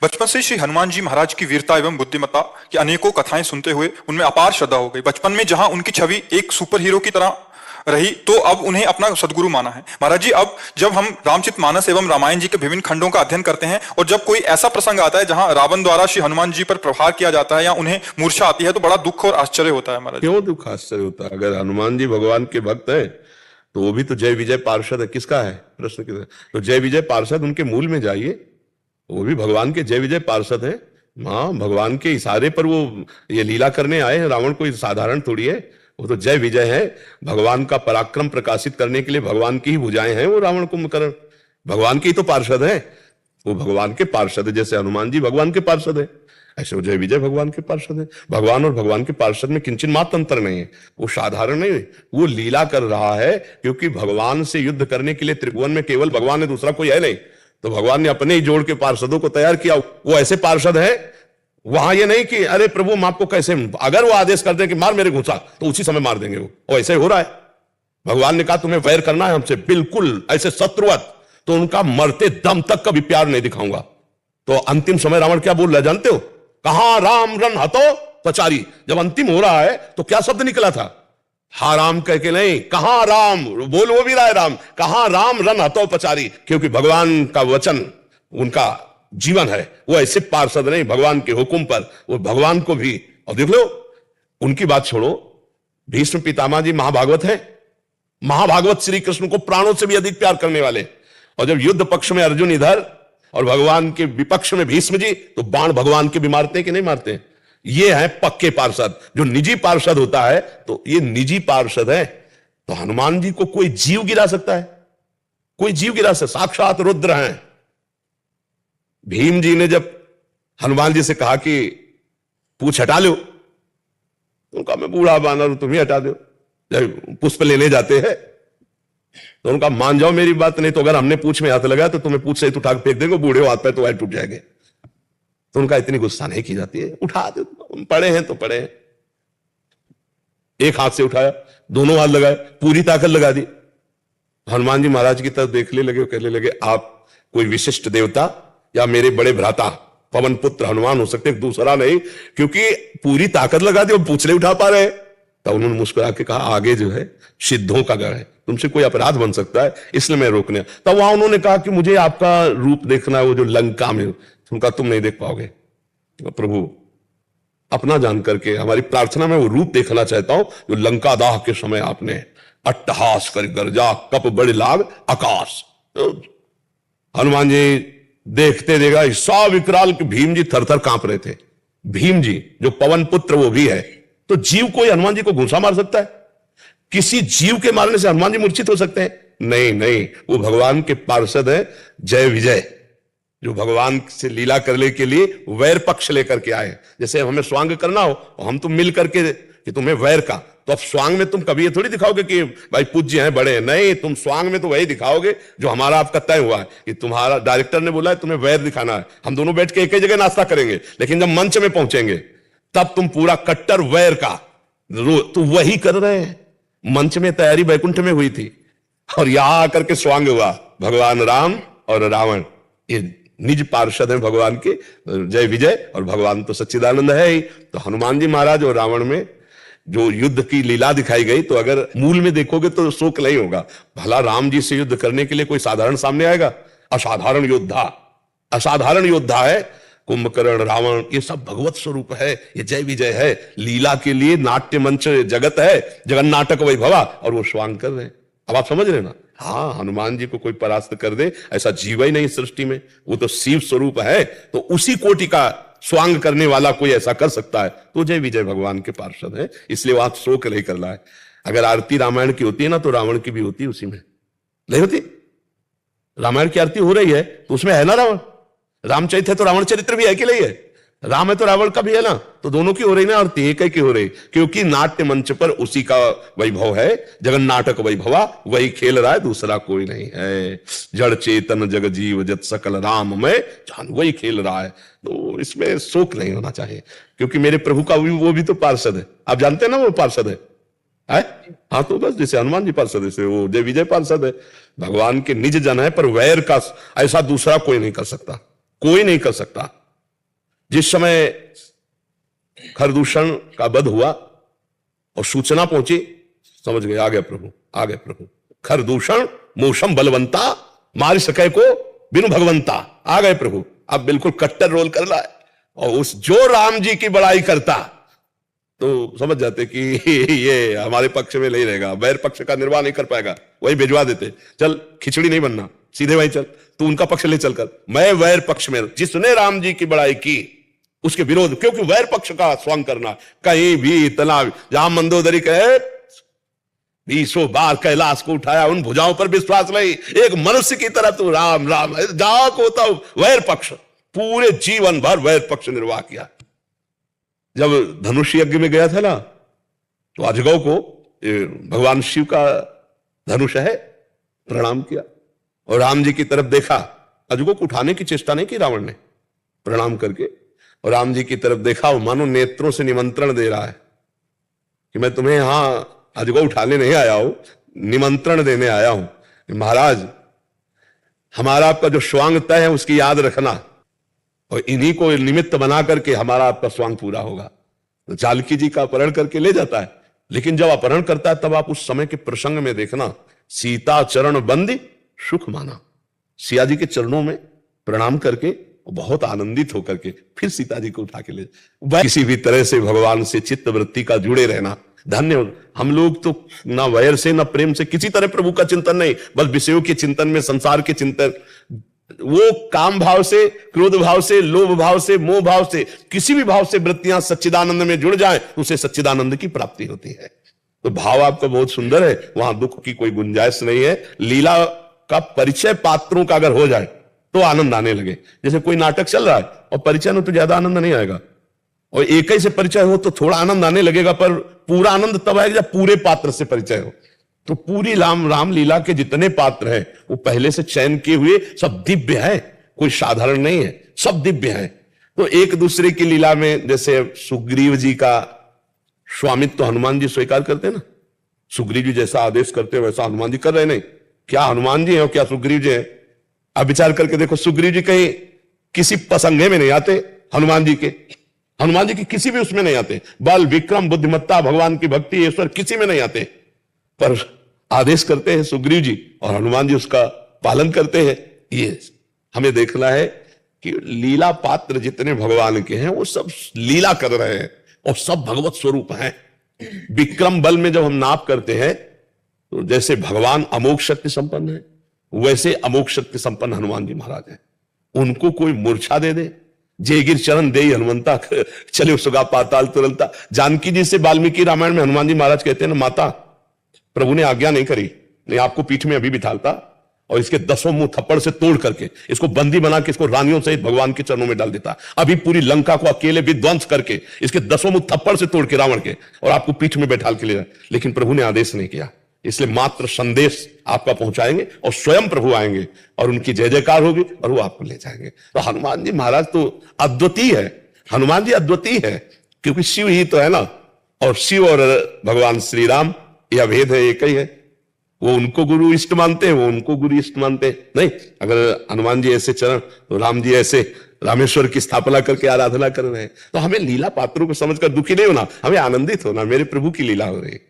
बचपन से श्री हनुमान जी महाराज की वीरता एवं बुद्धिमत्ता की अनेकों कथाएं सुनते हुए उनमें अपार श्रद्धा हो गई। बचपन में जहां उनकी छवि एक सुपर हीरो की तरह रही, तो अब उन्हें अपना सदगुरु माना है। महाराज जी, अब जब हम रामचरितमानस एवं रामायण जी के विभिन्न खंडों का अध्ययन करते हैं और जब कोई ऐसा प्रसंग आता है जहां रावण द्वारा श्री हनुमान जी पर प्रहार किया जाता है या उन्हें मूर्छा आती है, तो बड़ा दुख और आश्चर्य होता है। महाराज, क्यों दुख आश्चर्य होता है? अगर हनुमान जी भगवान के भक्त है तो वो भी तो जय विजय पार्षद है। किसका है प्रश्न? किसका? तो जय विजय पार्षद उनके मूल में जाइए, वो भी भगवान के जय विजय पार्षद है। हाँ, भगवान के इशारे पर वो ये लीला करने आए हैं। रावण कोई साधारण थोड़ी है, वो तो जय विजय है। भगवान का पराक्रम प्रकाशित करने के लिए भगवान की ही भुजाएं हैं वो रावण कुंभकर्ण। भगवान के ही तो पार्षद है, वो भगवान के पार्षद है। जैसे हनुमान जी भगवान के पार्षद है, ऐसे वो जय विजय भगवान के पार्षद है। भगवान और भगवान के पार्षद में किंचित मात्र अंतर नहीं है। वो साधारण नहीं है, वो लीला कर रहा है, क्योंकि भगवान से युद्ध करने के लिए त्रिभुवन में केवल भगवान है, दूसरा कोई है नहीं। तो भगवान ने अपने ही जोड़ के पार्षदों को तैयार किया। वो ऐसे पार्षद है, वहां ये नहीं कि अरे प्रभु हम आपको कैसे, अगर वो आदेश कर दे कि मार मेरे घुसा तो उसी समय मार देंगे वो ऐसे हो रहा है। भगवान ने कहा तुम्हें वैर करना है हमसे, बिल्कुल ऐसे शत्रुवत, तो उनका मरते दम तक कभी प्यार नहीं दिखाऊंगा। तो अंतिम समय रावण क्या बोल रहा है जानते हो? कहां राम रन हतो पचारी। जब अंतिम हो रहा है तो क्या शब्द निकला था? हा राम कह के नहीं, कहां राम, बोल वो भी रहा है राम, कहां राम रन हतो पचारी। क्योंकि भगवान का वचन उनका जीवन है। वो ऐसे पार्षद नहीं, भगवान के हुक्म पर वो भगवान को भी। और देख लो, उनकी बात छोड़ो, भीष्म पितामह जी महाभागवत है। महाभागवत श्री कृष्ण को प्राणों से भी अधिक प्यार करने वाले। और जब युद्ध पक्ष में अर्जुन इधर और भगवान के विपक्ष में भीष्म जी, तो बाण भगवान के भी मारते हैं कि नहीं मारते हैं? ये है पक्के पार्षद। जो निजी पार्षद होता है तो ये निजी पार्षद है। तो हनुमान जी को कोई जीव गिरा सकता है? कोई जीव गिरा सकता? साक्षात रुद्र हैं। भीम जी ने जब हनुमान जी से कहा कि पूछ हटा लो, तो कहा मैं बूढ़ा बानर हूं, तुम ही हटा दो। जब पुष्प लेने जाते हैं तो उनका मान जाओ मेरी बात, नहीं तो अगर हमने पूछ में हाथ लगाया तो तुम्हें पूछ से उठा के फेंक देंगे, बूढ़े हो हाथ पे तो वह टूट जाएंगे। तो उनका इतनी गुस्सा नहीं की जाती है, उठा दो, पड़े हैं तो पड़े हैं। एक हाथ से उठाया, दोनों हाथ लगाए, पूरी ताकत लगा दी। हनुमान जी महाराज की तरफ देखने लगे, कहने लगे आप कोई विशिष्ट देवता या मेरे बड़े भ्राता पवन पुत्र हनुमान हो सकते, दूसरा नहीं, क्योंकि पूरी ताकत लगा दी और पूछ नहीं उठा पा रहे। तब उन्होंने मुस्कुरा के कहा आगे जो है सिद्धों का गढ़ है, तुमसे कोई अपराध बन सकता है, इसलिए मैं रोकने। तब वहां उन्होंने कहा कि मुझे आपका रूप देखना है, वो जो लंका में, उनका तुम नहीं देख पाओगे। प्रभु अपना जान करके हमारी प्रार्थना में वो रूप देखना चाहता हूं जो लंका दाह के समय आपने अट्टहास कर गर्जा कप बड़े लाग आकाश। तो हनुमान जी देखते देगा सौ विकराल के भीम जी थर थर कांप रहे थे। भीम जी जो पवन पुत्र वो भी है, तो जीव कोई हनुमान जी को घूंसा मार सकता है? किसी जीव के मारने से हनुमान जी मूर्छित हो सकते हैं? नहीं नहीं, वो भगवान के पार्षद है जय विजय, जो भगवान से लीला करने के लिए वैर पक्ष लेकर के आए। जैसे हमें स्वांग करना हो, हम तुम मिल करके कि तुम्हें वैर का, तो अब स्वांग में तुम कभी ये थोड़ी दिखाओगे कि भाई पूज्य हैं बड़े हैं। नहीं, तुम स्वांग में तो वही दिखाओगे जो हमारा आपका तय हुआ है कि तुम्हारा डायरेक्टर ने बोला है तुम्हें वैर दिखाना है। हम दोनों बैठ के एक ही जगह नाश्ता करेंगे, लेकिन जब मंच में पहुंचेंगे तब तुम पूरा कट्टर वैर का, तो वही कर रहे हैं। मंच में तैयारी बैकुंठ में हुई थी और यहां आकर के स्वांग हुआ। भगवान राम और रावण ये निज पार्षद है भगवान के जय विजय, और भगवान तो सच्चिदानंद है ही। तो हनुमान जी महाराज और रावण में जो युद्ध की लीला दिखाई गई, तो अगर मूल में देखोगे तो शोक नहीं होगा। भला राम जी से युद्ध करने के लिए कोई साधारण सामने आएगा? असाधारण योद्धा, असाधारण योद्धा है कुंभकर्ण रावण। ये सब भगवत स्वरूप है, ये जय विजय है। लीला के लिए नाट्य मंच जगत है, जगन नाटक वैभवा, और वो स्वांग कर रहे हैं। अब आप समझ रहे ना? हाँ, हनुमान जी को कोई परास्त कर दे ऐसा जीव ही नहीं सृष्टि में, वो तो शिव स्वरूप है। तो उसी कोटि का स्वांग करने वाला कोई ऐसा कर सकता है, तो जय विजय भगवान के पार्षद है। इसलिए वहां शोक नहीं करना है। अगर आरती रामायण की होती है ना, तो रावण की भी होती, उसी में नहीं होती? रामायण की आरती हो रही है तो उसमें है ना रावण। रामचरित है तो रावण चरित्र भी है कि नहीं है? राम है तो रावण का भी है ना, तो दोनों की हो रही ना आरती, एक की हो रही, क्योंकि नाट्य मंच पर उसी का वैभव है। जगन नाटक वैभवा, वही खेल रहा है, दूसरा कोई नहीं है। जड़ चेतन जग जीव जत सकल राम में जान, वही खेल रहा है। तो इसमें शोक नहीं होना चाहिए, क्योंकि मेरे प्रभु का वो भी तो पार्षद है। आप जानते हैं ना वो पार्षद है? हाँ, तो बस जैसे हनुमान जी पार्षद है, वो जय विजय पार्षद है। भगवान के निज जन है, पर वैर का ऐसा दूसरा कोई नहीं कर सकता, कोई नहीं कर सकता। जिस समय खरदूषण का वध हुआ और सूचना पहुंची, समझ गए आ गए प्रभु, आ गए प्रभु। खरदूषण मूषम बलवंता, मार सके को बिनु भगवंता। आ गए प्रभु। अब बिल्कुल कट्टर रोल कर रहा है। और उस जो राम जी की बड़ाई करता तो समझ जाते कि ये हमारे पक्ष में नहीं रहेगा, वैर पक्ष का निर्वाह नहीं कर पाएगा, वही भिजवा देते। चल खिचड़ी नहीं बनना, सीधे वही चल, तू उनका पक्ष ले चलकर, मैं वैर पक्ष में। जिसने राम जी की बड़ाई की उसके विरोध, क्योंकि वैर पक्ष का स्वांग करना कहीं भी इतना, जहां मंदोदरी कहे 20 बार कैलाश को उठाया, उन भुजाओं पर विश्वास नहीं, एक मनुष्य की तरह तू राम राम जहां को होता वैर पक्ष, पूरे जीवन भर वैर पक्ष निर्वाह किया। जब धनुष यज्ञ में गया था ना, तो अजगौ को भगवान शिव का धनुष है, प्रणाम किया और राम जी की तरफ देखा। अजगौ को उठाने की चेष्टा नहीं की रावण ने, प्रणाम करके, और राम जी की तरफ देखा और मानो नेत्रों से निमंत्रण दे रहा है कि मैं तुम्हें यहां अजगौ उठाने नहीं आया हूं, निमंत्रण देने आया हूं। महाराज, हमारा आपका जो स्वांग तय है उसकी याद रखना, और इन्हीं को निमित्त बना करके हमारा आपका स्वांग पूरा होगा। तो जानकी जी का अपहरण करके ले जाता है, लेकिन जब अपहरण करता है तब आप उस समय के प्रसंग में देखना, सीता चरण बंदी सुख माना। सिया जी के चरणों में प्रणाम करके बहुत आनंदित होकर के फिर सीता जी को उठा के ले। किसी भी तरह से भगवान से चित्त वृत्ति का जुड़े रहना धन्य हो। हम लोग तो ना वैर से ना प्रेम से, किसी तरह प्रभु का चिंतन नहीं, बस विषयों के चिंतन में, संसार के चिंतन, वो काम भाव से, क्रोध भाव से, लोभ भाव से, मोह भाव से, किसी भी भाव से वृत्तियां सच्चिदानंद में जुड़ जाए तो उसे सच्चिदानंद की प्राप्ति होती है। तो भाव आपका बहुत सुंदर है, वहां दुख की कोई गुंजाइश नहीं है। लीला का परिचय पात्रों का अगर हो जाए तो आनंद आने लगे। जैसे कोई नाटक चल रहा है और परिचय में तो ज्यादा आनंद नहीं आएगा, और एक ही से परिचय हो तो थोड़ा आनंद आने लगेगा, पर पूरा आनंद तब आएगा जब पूरे पात्र से परिचय हो। तो पूरी राम लीला के जितने पात्र हैं वो पहले से चयन किए हुए सब दिव्य है, कोई साधारण नहीं है, सब दिव्य है। तो एक दूसरे की लीला में, जैसे सुग्रीव जी का स्वामित्व तो हनुमान जी स्वीकार करते हैं ना, सुग्रीव जी जैसा आदेश करते हैं वैसा हनुमान जी कर रहे नहीं। क्या हनुमान जी है और क्या सुग्रीव जी है? अब विचार करके देखो, सुग्रीव जी कहीं किसी पसंगे में नहीं आते, हनुमान जी की किसी भी उसमें नहीं आते, बल विक्रम बुद्धिमत्ता भगवान की भक्ति ईश्वर किसी में नहीं आते, पर आदेश करते हैं सुग्रीव जी और हनुमान जी उसका पालन करते हैं। ये हमें देखना है कि लीला पात्र जितने भगवान के हैं वो सब लीला कर रहे हैं और सब भगवत स्वरूप हैं। विक्रम बल में जब हम नाप करते हैं तो जैसे भगवान अमोघ शक्ति संपन्न है, वैसे अमोघ शक्ति संपन्न हनुमान जी महाराज हैं। उनको कोई मूर्छा दे दे, जय गिर चरण दे हनुमंता, चले सुगा पाताल तुरंता। जानकी जी से वाल्मीकि रामायण में हनुमान जी महाराज कहते हैं ना, माता प्रभु ने आज्ञा नहीं करी, नहीं आपको पीठ में अभी बिठालता और इसके 10 मुंह थप्पड़ से तोड़ करके इसको बंदी बना के इसको रानियों सहित भगवान के चरणों में डाल देता, अभी पूरी लंका को अकेले विध्वंस करके इसके 10 मुंह थप्पड़ से तोड़ के रावण के, और आपको पीठ में बैठाल के ले जाए। लेकिन प्रभु ने आदेश नहीं किया, इसलिए मात्र संदेश आपका पहुंचाएंगे और स्वयं प्रभु आएंगे और उनकी जय जयकार होगी और वो आपको ले जाएंगे। तो हनुमान जी महाराज तो अद्वितीय है, हनुमान जी अद्वितीय है, क्योंकि शिव ही तो है ना, और शिव और भगवान श्री राम यह भेद है, एक ही है। वो उनको गुरु इष्ट मानते हैं, वो उनको गुरु इष्ट मानते हैं। नहीं, अगर हनुमान जी ऐसे चरण तो राम जी ऐसे रामेश्वर की स्थापना करके आराधना कर रहे हैं। तो हमें लीला पात्रों को समझकर दुखी नहीं होना, हमें आनंदित होना, मेरे प्रभु की लीला हो रही है।